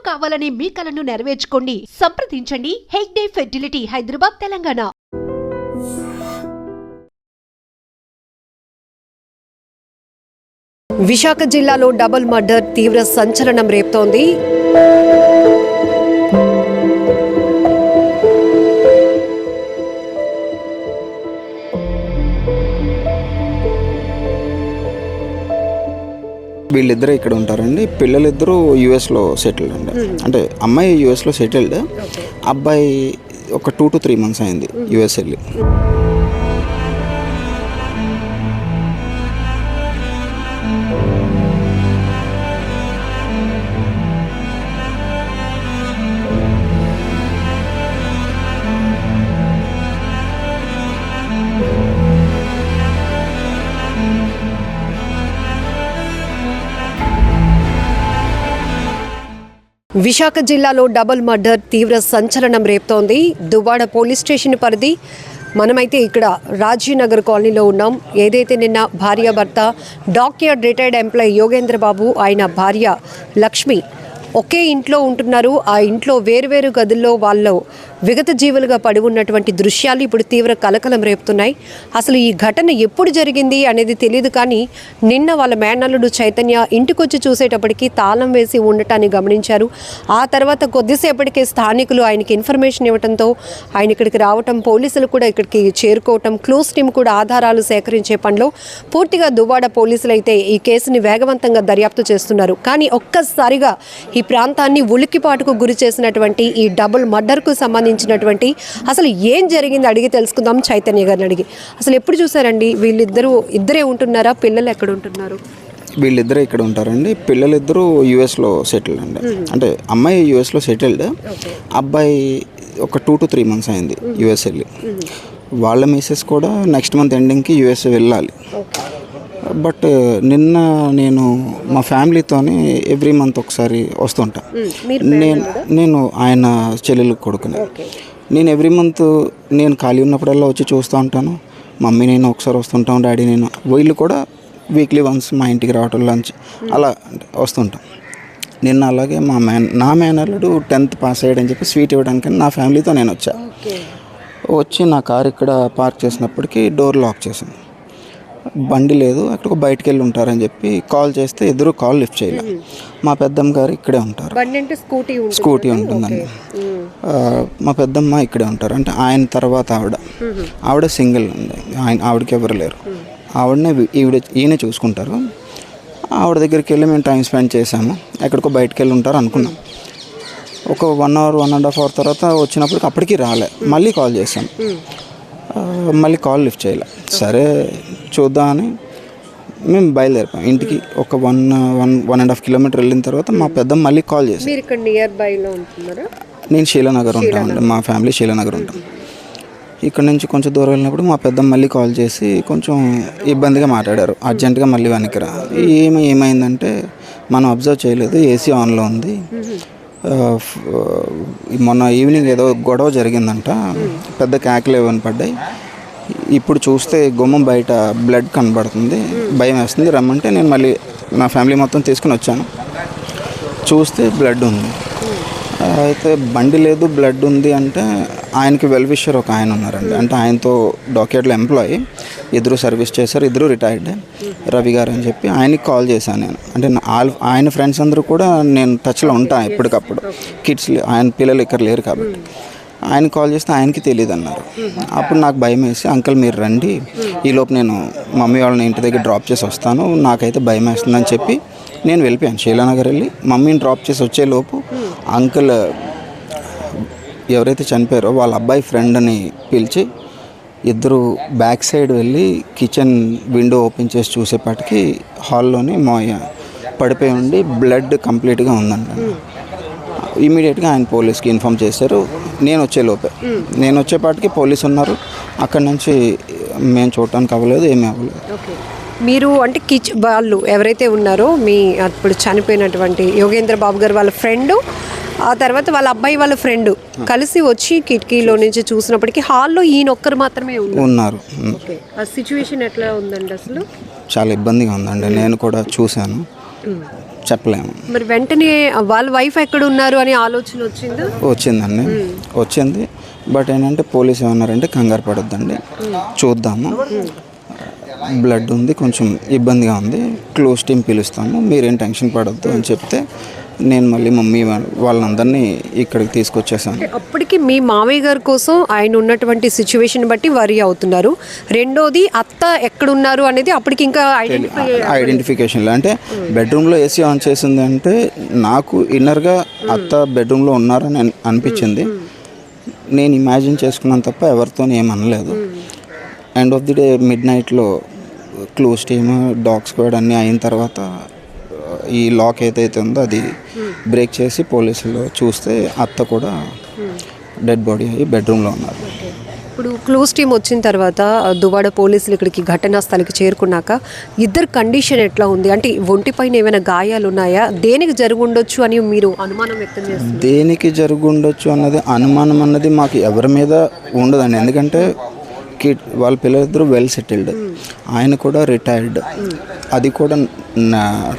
కావాలనే మీ కలను నెరవేర్చుకోండి. సంప్రదించండి హెగ్డే ఫెర్టిలిటీ, హైదరాబాద్, తెలంగాణ. విశాఖ జిల్లాలో డబుల్ మర్డర్ తీవ్ర సంచలనం రేపుతోంది. వీళ్ళిద్దరే ఇక్కడ ఉంటారండి. పిల్లలిద్దరూ యూఎస్లో సెటిల్డ్ అండి. అంటే అమ్మాయి యూఎస్లో సెటిల్డ్, అబ్బాయి ఒక 2 to 3 months అయింది యూఎస్ వెళ్ళి. విశాఖ జిల్లాలో డబుల్ మర్డర్ తీవ్ర సంచలనం రేపుతోంది. దువ్వాడ పోలీస్ స్టేషన్ పరిధి. మనమైతే ఇక్కడ రాజీనగర్ కాలనీలో ఉన్నాం. ఏదైతే నిన్న భార్యాభర్త డాక్యార్డ్ రిటైర్డ్ ఎంప్లాయీ యోగేంద్ర బాబు, ఆయన భార్య లక్ష్మి ఒకే ఇంట్లో ఉంటున్నారు. ఆ ఇంట్లో వేరువేరు గదుల్లో వాళ్ళు విగత జీవులుగా పడి ఉన్నటువంటి దృశ్యాలు ఇప్పుడు తీవ్ర కలకలం రేపుతున్నాయి. అసలు ఈ ఘటన ఎప్పుడు జరిగింది అనేది తెలియదు, కానీ నిన్న వాళ్ళ మేనల్లుడు చైతన్య ఇంటికొచ్చి చూసేటప్పటికి తాళం వేసి ఉండటాన్ని గమనించారు. ఆ తర్వాత కొద్దిసేపటికే స్థానికులు ఆయనకి ఇన్ఫర్మేషన్ ఇవ్వడంతో ఆయన ఇక్కడికి రావటం, పోలీసులు కూడా ఇక్కడికి చేరుకోవటం, క్లోజ్ టీమ్ కూడా ఆధారాలు సేకరించే పనిలో పూర్తిగా దువ్వాడ పోలీసులు అయితే ఈ కేసుని వేగవంతంగా దర్యాప్తు చేస్తున్నారు. కానీ ఒక్కసారిగా ఈ ప్రాంతాన్ని ఉలిక్కిపాటుకు గురి చేసినటువంటి ఈ డబుల్ మర్డర్కు సంబంధించినటువంటి అసలు ఏం జరిగింది అడిగి తెలుసుకుందాం చైతన్య గారిని అడిగి. అసలు ఎప్పుడు చూసారండి? ఇద్దరే ఉంటున్నారా? పిల్లలు ఎక్కడ ఉంటున్నారు? వీళ్ళిద్దరే ఇక్కడ ఉంటారండి. పిల్లలిద్దరూ యూఎస్లో సెటిల్డ్ అండి. అంటే అమ్మాయి యూఎస్లో సెటిల్డ్, అబ్బాయి ఒక 2 to 3 months అయింది యూఎస్ వెళ్ళి. వాళ్ళ మిసెస్ కూడా నెక్స్ట్ మంత్ ఎండింగ్కి యూఎస్ వెళ్ళాలి. బట్ నిన్న నేను మా ఫ్యామిలీతోనే ఎవ్రీ మంత్ ఒకసారి వస్తుంటా. నేను ఆయన చెల్లెలు కొడుకుని. నేను ఎవ్రీ మంత్ నేను ఖాళీ ఉన్నప్పుడల్లా వచ్చి చూస్తూ ఉంటాను. మమ్మీ నేను ఒకసారి వస్తుంటాం, డాడీ నేను. వీళ్ళు కూడా వీక్లీ వన్స్ మా ఇంటికి రావటం, లంచ్ అలా వస్తుంటాం. నిన్న అలాగే నా మేనల్లుడు 10th పాస్ అయ్యాడని చెప్పి స్వీట్ ఇవ్వడానికని నా ఫ్యామిలీతో నేను వచ్చి నా కారు ఇక్కడ పార్క్ చేసినప్పటికీ డోర్ లాక్ చేశాను. బండి లేదు, అక్కడికి బయటకు వెళ్ళి ఉంటారని చెప్పి కాల్ చేస్తే ఇద్దరు కాల్ లిఫ్ట్ చేయలేదు. మా పెద్దమ్మ గారు ఇక్కడే ఉంటారు, స్కూటీ ఉంటుందండి. మా పెద్దమ్మ ఇక్కడే ఉంటారు. అంటే ఆయన తర్వాత ఆవిడ సింగిల్ ఉంది, ఆవిడకి ఎవరు లేరు. ఆవిడనే ఈయన చూసుకుంటారు. ఆవిడ దగ్గరికి వెళ్ళి మేము టైం స్పెండ్ చేసాము. ఎక్కడికో బయటకు వెళ్ళి ఉంటారు అనుకున్నాం. ఒక 1 hour 1.5 hour తర్వాత వచ్చినప్పటికి అప్పటికి రాలే. మళ్ళీ కాల్ చేశాను, మళ్ళీ కాల్ లిఫ్ట్ చేయలే. సరే చూద్దామని మేము బయలుదేరిపోయాం ఇంటికి. ఒక 1.5 kilometers వెళ్ళిన తర్వాత మా పెద్దమ్మ మళ్ళీ కాల్ చేసి, నేను శీలానగర్ ఉంటాను, మా ఫ్యామిలీ శీలానగర్ ఉంటాం. ఇక్కడ నుంచి కొంచెం దూరం వెళ్ళినప్పుడు మా పెద్దమ్మ మళ్ళీ కాల్ చేసి కొంచెం ఇబ్బందిగా మాట్లాడారు. అర్జెంటుగా మళ్ళీ వెనక్కిరా. ఏమైందంటే మనం అబ్జర్వ్ చేయలేదు, ఏసీ ఆన్లో ఉంది. మొన్న ఈవినింగ్ ఏదో గొడవ జరిగిందంట, పెద్ద కేకలు ఏమని పడ్డాయి. ఇప్పుడు చూస్తే గుమ్మం బయట బ్లడ్ కనబడుతుంది, భయం వేస్తుంది. రమ్మంటే నేను మళ్ళీ నా ఫ్యామిలీ మొత్తం తీసుకుని వచ్చాను. చూస్తే బ్లడ్ ఉంది. అయితే బండి లేదు, బ్లడ్ ఉంది అంటే ఆయనకి వెల్ విషర్ ఒక ఆయన ఉన్నారండి. అంటే ఆయనతో డాక్యార్డ్లో ఎంప్లాయీ, ఇద్దరు సర్వీస్ చేశారు, ఇద్దరు రిటైర్డ్, రవి గారు అని చెప్పి ఆయనకి కాల్ చేశాను నేను. అంటే ఆయన ఫ్రెండ్స్ అందరూ కూడా నేను టచ్లో ఉంటాను ఎప్పటికప్పుడు. కిడ్స్ ఆయన పిల్లలు ఇక్కడ లేరు కాబట్టి ఆయన కాల్ చేస్తే ఆయనకి తెలియదు అన్నారు. అప్పుడు నాకు భయం వేసి, అంకుల్ మీరు రండి, ఈలోపు నేను మమ్మీ వాళ్ళని ఇంటి దగ్గర డ్రాప్ చేసి వస్తాను, నాకైతే భయం వేస్తుందని చెప్పి నేను వెళ్ళిపోయాను. శీలానగర్ వెళ్ళి మమ్మీని డ్రాప్ చేసి వచ్చేలోపు అంకుల్ ఎవరైతే చనిపోయారో వాళ్ళ అబ్బాయి ఫ్రెండ్ని పిలిచి ఇద్దరు బ్యాక్ సైడ్ వెళ్ళి కిచెన్ విండో ఓపెన్ చేసి చూసేపాటికి హాల్లోని మోయ పడిపోయి ఉండి బ్లడ్ కంప్లీట్గా ఉందండి. ఇమీడియట్గా ఆయన పోలీస్కి ఇన్ఫామ్ చేశారు. నేను వచ్చేపాటికి పోలీసు ఉన్నారు. అక్కడి నుంచి మేము చూడటానికి అవ్వలేదు, ఏమీ అవ్వలేదు. మీరు అంటే వాళ్ళు ఎవరైతే ఉన్నారో మీ అప్పుడు చనిపోయినటువంటి యోగేంద్ర బాబు గారు వాళ్ళ ఫ్రెండ్, ఆ తర్వాత వాళ్ళ అబ్బాయి వాళ్ళ ఫ్రెండ్ కలిసి వచ్చి కిటికీలో నుంచి చూసినప్పటికీ హాల్లో ఈయన ఒక్కరు మాత్రమే ఉన్నారు. ఆ సిచ్యువేషన్ ఎట్లా ఉందండి? అసలు చాలా ఇబ్బందిగా ఉందండి. నేను కూడా చూశాను. చెప్పలేము. మరి వెంటనే వాళ్ళ వైఫ్ ఎక్కడ ఉన్నారు అని ఆలోచన వచ్చిందండి, వచ్చింది. బట్ ఏంటంటే పోలీసు ఏమన్నారంటే కంగారు పడొద్దండి, చూద్దాము, బ్లడ్ ఉంది, కొంచెం ఇబ్బందిగా ఉంది, క్లోజ్ టీమ్ పిలుస్తాము, మీరేం టెన్షన్ పడొద్దు అని చెప్తే నేను మళ్ళీ మమ్మీ వాళ్ళందరినీ ఇక్కడికి తీసుకొచ్చేసాను. అప్పటికి మీ మామయ్య గారి కోసం ఆయన ఉన్నటువంటి సిచ్యువేషన్ బట్టి వరీ అవుతున్నారు. రెండోది అత్త ఎక్కడున్నారు అనేది అప్పటికి ఇంకా ఐడెంటిఫికేషన్లో అంటే బెడ్రూమ్లో ఏసీ ఆన్ చేసింది అంటే నాకు ఇన్నర్గా అత్త బెడ్రూమ్లో ఉన్నారని అనిపించింది. నేను ఇమాజిన్ చేసుకున్నాను తప్ప ఎవరితో ఏమనలేదు. End of the day mid నైట్లో క్లోజ్ టీమ్, డాగ్ స్క్వాడ్ అన్నీ అయిన తర్వాత ఈ లాక్ ఏదైతే ఉందో అది బ్రేక్ చేసి పోలీసులు చూస్తే అత్త కూడా డెడ్ బాడీ అయ్యి బెడ్రూమ్లో ఉన్నారు. ఇప్పుడు క్లోజ్ టీమ్ వచ్చిన తర్వాత దువ్వాడ పోలీసులు ఇక్కడికి ఘటనా స్థలికి చేరుకున్నాక ఇద్దరు కండిషన్ ఎట్లా ఉంది? అంటే ఒంటిపైన ఏమైనా గాయాలు ఉన్నాయా? దేనికి జరుగుండొచ్చు అని మీరు అనుమానం వ్యక్తం చేస్తారు? దేనికి జరుగుండొచ్చు అన్నది అనుమానం అన్నది మాకు ఎవరి మీద ఉండదండి. ఎందుకంటే వాళ్ళ పిల్లలిద్దరూ వెల్ సెటిల్డ్, ఆయన కూడా రిటైర్డ్, అది కూడా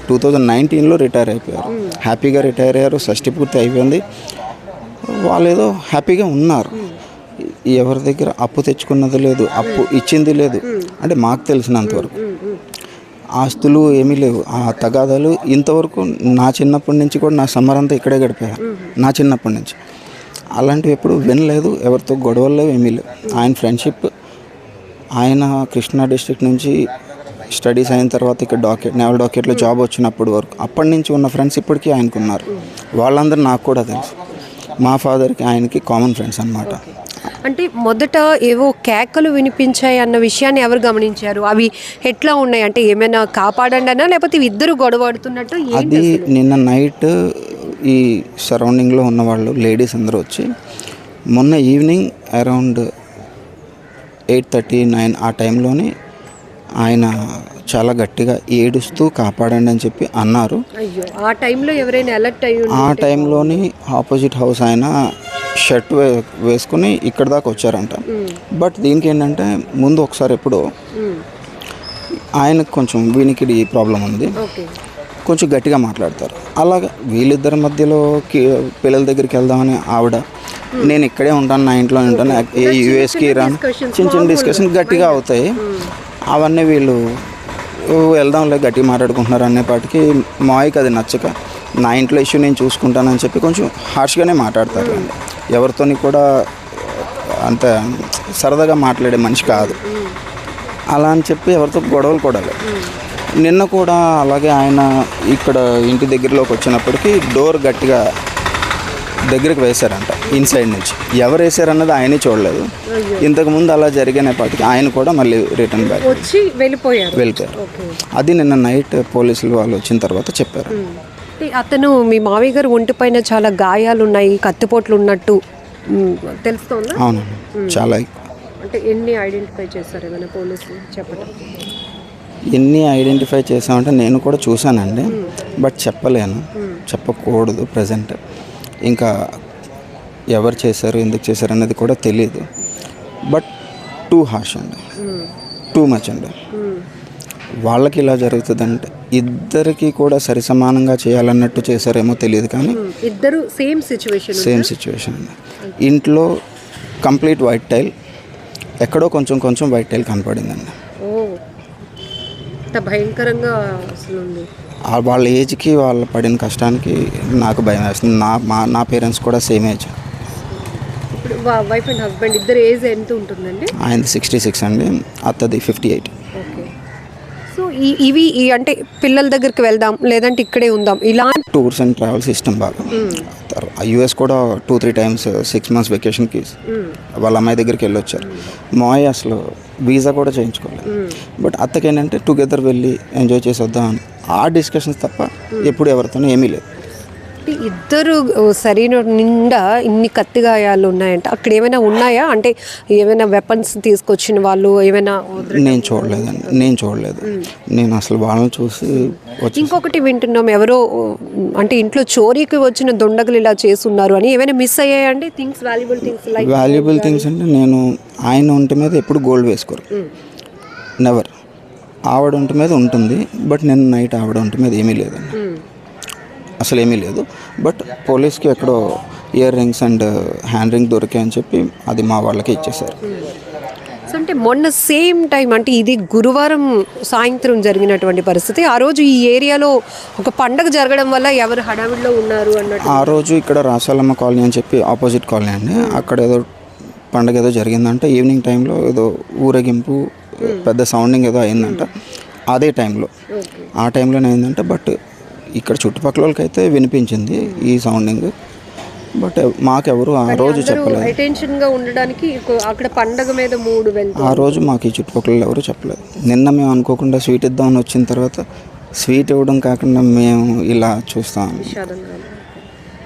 2019లో రిటైర్ అయిపోయారు, హ్యాపీగా రిటైర్ అయ్యారు, షష్టి పూర్తి అయిపోయింది, వాళ్ళు ఏదో హ్యాపీగా ఉన్నారు. ఎవరి దగ్గర అప్పు తెచ్చుకున్నది లేదు, అప్పు ఇచ్చింది లేదు, అంటే మాకు తెలిసినంతవరకు ఆస్తులు ఏమీ లేవు. ఆ తగాదాలు ఇంతవరకు నా చిన్నప్పటి నుంచి కూడా, నా సమ్మర్ అంతా ఇక్కడే గడిపాను, నా చిన్నప్పటి నుంచి అలాంటివి ఎప్పుడు వినలేదు. ఎవరితో గొడవలు లేవు, ఏమీ లేవు. ఆయన ఫ్రెండ్షిప్, ఆయన కృష్ణా డిస్ట్రిక్ట్ నుంచి స్టడీస్ అయిన తర్వాత ఇక్కడ నేవల్ డాకెట్లో జాబ్ వచ్చినప్పుడు వరకు అప్పటి నుంచి ఉన్న ఫ్రెండ్స్ ఇప్పటికీ ఆయనకు ఉన్నారు. వాళ్ళందరూ నాకు కూడా తెలుసు. మా ఫాదర్కి ఆయనకి కామన్ ఫ్రెండ్స్ అన్నమాట. అంటే మొదట ఏవో కేకలు వినిపించాయి అన్న విషయాన్ని ఎవరు గమనించారు? అవి ఎట్లా ఉన్నాయి? అంటే ఏమైనా కాపాడండి అన్నా లేకపోతే ఇద్దరు గొడవడుతున్నట్టు? అది నిన్న నైట్ ఈ సరౌండింగ్లో ఉన్న వాళ్ళు లేడీస్ అందరూ వచ్చి మొన్న ఈవినింగ్ అరౌండ్ 8:39 ఆ టైంలోనే ఆయన చాలా గట్టిగా ఏడుస్తూ కాపాడండి అని చెప్పి అన్నారు. ఆ టైంలో ఎవరైనా అలర్ట్ అయ్యి ఆ టైంలోని ఆపోజిట్ హౌస్ ఆయన షర్ట్ వేసుకుని ఇక్కడ దాకా వచ్చారంట. బట్ దీనికి ఏంటంటే ముందు ఒకసారి ఎప్పుడో ఆయనకు కొంచెం వినికిడి ప్రాబ్లం ఉంది, కొంచెం గట్టిగా మాట్లాడతారు. అలాగా వీళ్ళిద్దరి మధ్యలో పిల్లల దగ్గరికి వెళ్దామని ఆవిడ, నేను ఇక్కడే ఉంటాను, నా ఇంట్లో ఉంటాను, యూఎస్కి రాను, చిన్న చిన్న డిస్కషన్ గట్టిగా అవుతాయి. అవన్నీ వీళ్ళు వెళ్దాంలే గట్టిగా మాట్లాడుకుంటున్నారు అనేపాటికి మాయకి అది నచ్చక నా ఇంట్లో ఇష్యూ నేను చూసుకుంటానని చెప్పి కొంచెం హార్ష్గానే మాట్లాడతారు. ఎవరితోని కూడా అంత సరదాగా మాట్లాడే మనిషి కాదు. అలా అని చెప్పి ఎవరితో గొడవలు కూడా లేదు. నిన్న కూడా అలాగే ఆయన ఇక్కడ ఇంటి దగ్గరలోకి వచ్చినప్పటికీ డోర్ గట్టిగా దగ్గరికి వేశారంట ఇన్సైడ్ నుంచి. ఎవరు వేసారన్నది ఆయనే చూడలేదు. ఇంతకుముందు అలా జరిగినప్పటికీ ఆయన కూడా మళ్ళీ రిటర్న్ బ్యాక్ వచ్చి వెళ్ళిపోయారు. అది నిన్న నైట్ పోలీసులు వాళ్ళు వచ్చిన తర్వాత చెప్పారు. అతను మీ మామయ్య గారు ఒంటిపైన చాలా గాయాలు ఉన్నాయి, కత్తిపోట్లు ఉన్నట్టు తెలుస్తోందా? అవునండి, చాలా. అంటే ఎన్ని ఐడెంటిఫై చేశారు ఏమైనా పోలీసులు చెప్పడం? ఎన్ని ఐడెంటిఫై చేసామంటే నేను కూడా చూశానండి, బట్ చెప్పలేను, చెప్పకూడదు ప్రజెంట్. ఇంకా ఎవరు చేశారు, ఎందుకు చేశారు అనేది కూడా తెలియదు. బట్ టూ హార్ష్ అండి, టూ మచ్ అండి. వాళ్ళకి ఇలా జరుగుతుందంటే ఇద్దరికి కూడా సరి సమానంగా చేయాలన్నట్టు చేశారేమో తెలియదు, కానీ ఇద్దరు సేమ్ సిచ్యువేషన్ అండి. ఇంట్లో కంప్లీట్ వైట్ టైల్, ఎక్కడో కొంచెం వైట్ టైల్ కనపడిందండి. భయంకరంగా అసలు ఉంది. వాళ్ళ ఏజ్కి వాళ్ళు పడిన కష్టానికి నాకు భయం వేస్తుంది. నా పేరెంట్స్ కూడా సేమ్ ఏజ్. ఇప్పుడు వైఫ్ అండ్ హస్బెండ్ ఇద్దరు ఏజ్ ఎంత ఉంటుందండి? ఆయనది 66 అండి, అత్తది 58. ఓకే. సో ఇవి అంటే పిల్లల దగ్గరికి వెళ్దాం లేదంటే ఇక్కడే ఉందాం ఇలాంటి టూర్స్ అండ్ ట్రావెల్స్ ఇష్టం బాగా. యూఎస్ కూడా 2-3 టైమ్స్ 6 months వెకేషన్కి వాళ్ళ అమ్మాయి దగ్గరికి వెళ్ళొచ్చారు. మాయ అసలు వీసా కూడా చేయించుకోలేదు. బట్ అత్తకి ఏంటంటే టుగెదర్ వెళ్ళి ఎంజాయ్ చేసి వద్దామని ఆ డిస్కషన్స్ తప్ప ఎప్పుడు ఎవరితోనూ ఏమీ లేదు. ఇద్దరు శరీరం నిండా ఇన్ని కత్తి గాయాలు ఉన్నాయంటే అక్కడ ఏమైనా ఉన్నాయా? అంటే ఏమైనా వెపన్స్ తీసుకొచ్చిన వాళ్ళు ఏమైనా? నేను చూడలేదు. నేను అసలు వాళ్ళని చూసి ఇంకొకటి వింటున్నాం, ఎవరో అంటే ఇంట్లో చోరీకి వచ్చిన దొండగలు ఇలా చేస్తున్నారు అని. ఏమైనా మిస్ అయ్యాయండి థింగ్స్, వాల్యుబుల్ థింగ్స్? అంటే నేను ఆయన ఒంటి మీద ఎప్పుడు గోల్డ్ వేసుకోరు, నెవర్. ఆవిడ ఒంటి మీద ఉంటుంది, బట్ నిన్న నైట్ ఆవిడ ఒంటి మీద ఏమీ లేదండి. అసలు ఏమీ లేదు. బట్ పోలీస్కి ఎక్కడో ear rings and hand ring దొరికాయని చెప్పి అది మా వాళ్ళకి ఇచ్చేసారు. సో అంటే మొన్న సేమ్ టైం అంటే ఇది గురువారం సాయంత్రం జరిగినటువంటి పరిస్థితి. ఆ రోజు ఈ ఏరియాలో ఒక పండగ జరగడం వల్ల ఎవరు హడావిడిలో ఉన్నారు అన్నట్టు. ఆ రోజు ఇక్కడ రాసాలమ్మ కాలనీ అని చెప్పి ఆపోజిట్ కాలనీ అండి, అక్కడ ఏదో పండగ ఏదో జరిగిందంట. ఈవినింగ్ టైంలో ఏదో ఊరేగింపు పెద్ద సౌండింగ్ ఏదో అయిందంట అదే టైంలో. ఆ టైంలోనే అయిందంట. బట్ ఇక్కడ చుట్టుపక్కల వాళ్ళకైతే వినిపించింది ఈ సౌండింగ్. బట్ మాకెవరు ఆ రోజు చెప్పలేదు. అటెన్షన్గా ఉండడానికి అక్కడ పండగ మీద మూడు వెళ్తారు. ఆ రోజు మాకు ఈ చుట్టుపక్కల ఎవరు చెప్పలేదు. నిన్న మేము అనుకోకుండా స్వీట్ ఇద్దామని వచ్చిన తర్వాత స్వీట్ ఇవ్వడం కాకుండా మేము ఇలా చూస్తాం.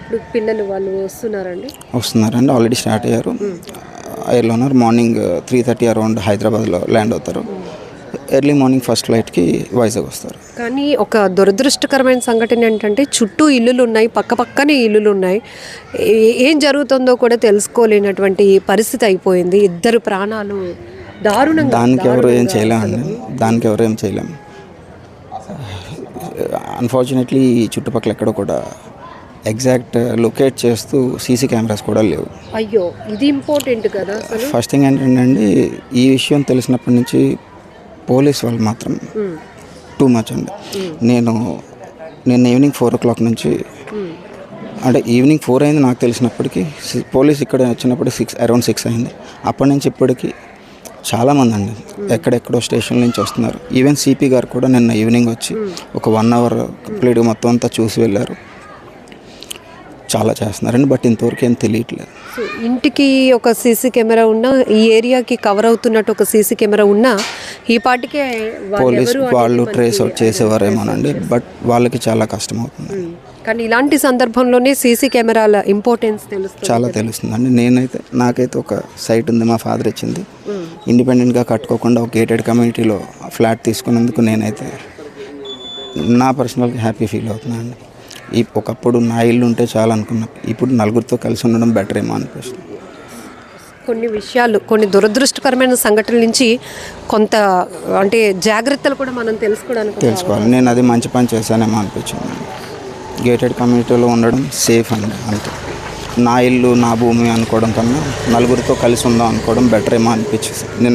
ఇప్పుడు పిల్లలు వాళ్ళు వస్తున్నారండి, ఆల్రెడీ స్టార్ట్ అయ్యారు. ఎయిర్లో ఉన్నారు. మార్నింగ్ 3:30 అరౌండ్ హైదరాబాద్లో ల్యాండ్ అవుతారు. ఎర్లీ మార్నింగ్ ఫస్ట్ ఫ్లైట్కి వైజాగ్ వస్తారు. కానీ ఒక దురదృష్టకరమైన సంఘటన ఏంటంటే చుట్టూ ఇల్లులు ఉన్నాయి, పక్కనే ఇల్లులు ఉన్నాయి. ఏం జరుగుతుందో కూడా తెలుసుకోలేనటువంటి పరిస్థితి అయిపోయింది. 2 ప్రాణాలు దారుణంగా. దానికి ఎవరు ఏం చేయలేము. అన్ఫార్చునేట్లీ ఈ చుట్టుపక్కల ఎక్కడ కూడా ఎగ్జాక్ట్ లొకేట్ చేస్తూ సీసీ కెమెరాస్ కూడా లేవు. అయ్యో, ఇది ఇంపార్టెంట్ కదా. ఫస్ట్ థింగ్ ఏంటంటే ఈ విషయం తెలిసినప్పటి నుంచి పోలీస్ వాళ్ళు మాత్రం టూ మచ్ అండి. నేను ఈవినింగ్ 4 o'clock నుంచి, అంటే ఈవినింగ్ 4 అయింది నాకు తెలిసినప్పటికీ, పోలీస్ ఇక్కడ వచ్చినప్పుడు అరౌండ్ 6 అయింది. అప్పటి నుంచి ఇప్పటికీ చాలామంది అండి ఎక్కడెక్కడో స్టేషన్ నుంచి వస్తున్నారు. ఈవెన్ సిపి గారు కూడా నిన్న ఈవినింగ్ వచ్చి ఒక 1 hour కంప్లీట్గా మొత్తం అంతా చూసి వెళ్ళారు. చాలా చేస్తున్నారండి. బట్ ఇంతవరకు ఏం తెలియట్లేదు. ఇంటికి ఒక సీసీ కెమెరా ఉన్నా, ఈ ఏరియాకి కవర్ అవుతున్నట్టు ఒక సీసీ కెమెరా ఉన్నా ఈ పాటికే పోలీస్ వాళ్ళు ట్రేస్ అవుట్ చేసేవారేమోనండి. బట్ వాళ్ళకి చాలా కష్టం అవుతుంది. కానీ ఇలాంటి సందర్భంలోనే సీసీ కెమెరాల ఇంపార్టెన్స్ చాలా తెలుస్తుందండి. నాకైతే ఒక సైట్ ఉంది, మా ఫాదర్ ఇచ్చింది. ఇండిపెండెంట్గా కట్టుకోకుండా ఒక గేటెడ్ కమ్యూనిటీలో ఫ్లాట్ తీసుకున్నందుకు నేనైతే నా పర్సనల్గా హ్యాపీ ఫీల్ అవుతున్నాను. ఒకప్పుడు నా ఇల్లు ఉంటే చాలా అనుకున్నా, ఇప్పుడు నలుగురితో కలిసి ఉండడం బెటర్ ఏమో అనిపిస్తుంది. కొన్ని దురదృష్టకరమైన సంఘటనల నుంచి కొంత అంటే జాగ్రత్తలు కూడా మనం తెలుసుకోవాలి. నేను అది మంచి పని చేశానేమో అనిపించింది. గేటెడ్ కమ్యూనిటీలో ఉండడం సేఫ్ అండి. అంతే, నా ఇల్లు నా భూమి అనుకోవడం కన్నా నలుగురితో కలిసి ఉందాం అనుకోవడం బెటర్ ఏమో అనిపించింది.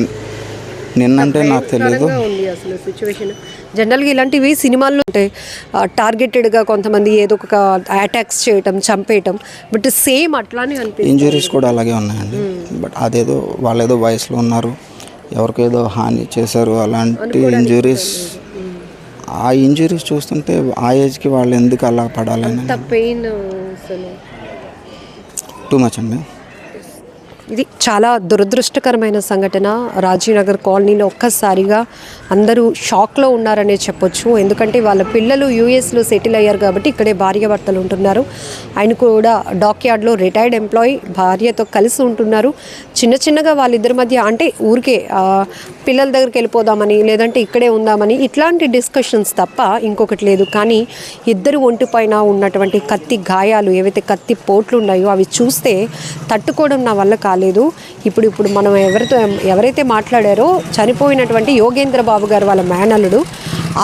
నిన్నంటే నాకు తెలియదు. జనరల్గా ఇలాంటివి సినిమాల్లో ఉంటాయి, టార్గెటెడ్గా కొంతమంది ఏదో ఒక అటాక్స్ చేయటం, చంపేయటం. బట్ సేమ్ అట్లానే అనిపిస్తుంది. ఇంజురీస్ కూడా అలాగే ఉన్నాయండి. బట్ అదేదో వాళ్ళేదో వయసులో ఉన్నారు, ఎవరికేదో హాని చేశారు, అలాంటి ఇంజురీస్. ఆ ఇంజురీస్ చూస్తుంటే ఆ ఏజ్కి వాళ్ళు ఎందుకు అలా పడాలని పెయిన్ టూ మచ్ అండి. ఇది చాలా దురదృష్టకరమైన సంఘటన. రాజీనగర్ కాలనీలో ఒక్కసారిగా అందరూ షాక్లో ఉన్నారనే చెప్పొచ్చు. ఎందుకంటే వాళ్ళ పిల్లలు యూఎస్లో సెటిల్ అయ్యారు కాబట్టి ఇక్కడే భార్యాభర్తలు ఉంటున్నారు. ఆయన కూడా డాక్యార్డ్లో రిటైర్డ్ ఎంప్లాయీ, భార్యతో కలిసి ఉంటున్నారు. చిన్నగా వాళ్ళిద్దరి మధ్య అంటే ఊరికే పిల్లల దగ్గరికి వెళ్ళిపోదామని, లేదంటే ఇక్కడే ఉందామని ఇట్లాంటి డిస్కషన్స్ తప్ప ఇంకొకటి లేదు. కానీ ఇద్దరు ఒంటిపైన ఉన్నటువంటి కత్తి గాయాలు, ఏవైతే కత్తి పోట్లు ఉన్నాయో అవి చూస్తే తట్టుకోవడం నా వల్ల కాలేదు. ఇప్పుడు మనం ఎవరైతే మాట్లాడారో చనిపోయినటువంటి యోగేంద్ర బాబు గారు వాళ్ళ మేనల్లుడు,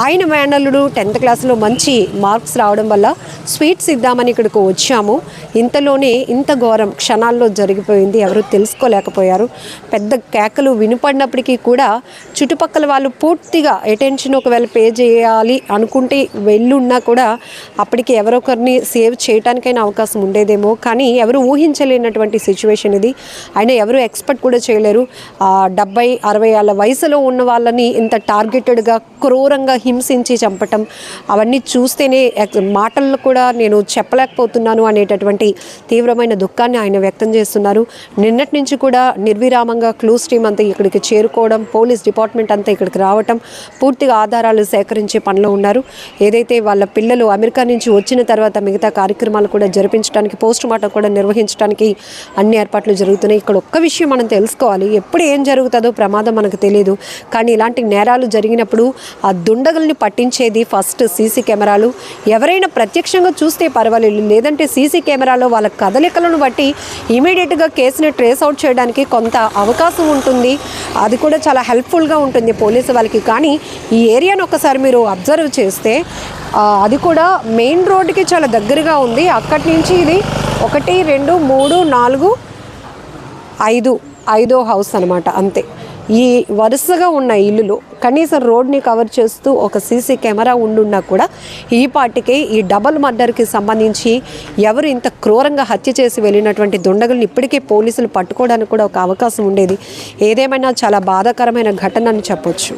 ఆయన మేనల్లుడు 10th క్లాస్లో మంచి మార్క్స్ రావడం వల్ల స్వీట్స్ ఇద్దామని ఇక్కడికి వచ్చాము. ఇంతలోనే ఇంత ఘోరం క్షణాల్లో జరిగిపోయింది. ఎవరు తెలుసుకోలేకపోయారు. పెద్ద కేకలు వినపడినప్పటికీ కూడా చుట్టుపక్కల వాళ్ళు పూర్తిగా అటెన్షన్ ఒకవేళ పే చేయాలి అనుకుంటే వెళ్ళున్నా కూడా అప్పటికి ఎవరొకరిని సేవ్ చేయడానికైనా అవకాశం ఉండేదేమో. కానీ ఎవరు ఊహించలేనటువంటి సిచ్యువేషన్ ఇది. ఆయన ఎవరు ఎక్స్పెక్ట్ కూడా చేయలేరు. 70-60 ఏళ్ళ వయసులో ఉన్న వాళ్ళని ఇంత టార్గెటెడ్గా క్రూరంగా హింసించి చంపటం, అవన్నీ చూస్తేనే మాటల్లో కూడా నేను చెప్పలేకపోతున్నాను అనేటటువంటి తీవ్రమైన దుఃఖాన్ని ఆయన వ్యక్తం చేస్తున్నారు. నిన్నటి నుంచి కూడా నిర్విరామంగా క్లూస్ టీమ్ అంతా ఇక్కడికి చేరుకోవడం, పోలీస్ డిపార్ట్మెంట్ అంతా ఇక్కడికి రావటం, పూర్తిగా ఆధారాలు సేకరించే పనిలో ఉన్నారు. ఏదైతే వాళ్ళ పిల్లలు అమెరికా నుంచి వచ్చిన తర్వాత మిగతా కార్యక్రమాలు కూడా జరిపించడానికి, పోస్ట్ మార్టం కూడా నిర్వహించడానికి అన్ని ఏర్పాట్లు జరుగుతున్నాయి. ఇక్కడ ఒక్క విషయం మనం తెలుసుకోవాలి, ఎప్పుడు ఏం జరుగుతుందో ప్రమాదం మనకు తెలియదు. కానీ ఇలాంటి నేరాలు జరిగినప్పుడు ఆ దుండగ దుండగుల్ని పట్టించేది ఫస్ట్ సీసీ కెమెరాలు. ఎవరైనా ప్రత్యక్షంగా చూస్తే పర్వాలేదు, లేదంటే సీసీ కెమెరాలో వాళ్ళ కదలికలను బట్టి ఇమీడియట్గా కేసుని ట్రేస్ అవుట్ చేయడానికి కొంత అవకాశం ఉంటుంది. అది కూడా చాలా హెల్ప్ఫుల్గా ఉంటుంది పోలీసు వాళ్ళకి. కానీ ఈ ఏరియాను ఒకసారి మీరు అబ్జర్వ్ చేస్తే అది కూడా మెయిన్ రోడ్డుకి చాలా దగ్గరగా ఉంది. అక్కడి నుంచి ఇది 1 2 3 4 5 ఐదో హౌస్ అనమాట. అంతే ఈ వరుసగా ఉన్న ఇల్లులు కనీసం రోడ్ని కవర్ చేస్తూ ఒక సీసీ కెమెరా ఉండున్నా కూడా ఈ పార్టీకి ఈ డబల్ మర్డర్కి సంబంధించి ఎవరు ఇంత క్రూరంగా హత్య చేసి వెళ్ళినటువంటి దుండగుల్ని ఇప్పటికే పోలీసులు పట్టుకోవడానికి కూడా ఒక అవకాశం ఉండేది. ఏదేమైనా చాలా బాధాకరమైన ఘటన అని చెప్పొచ్చు.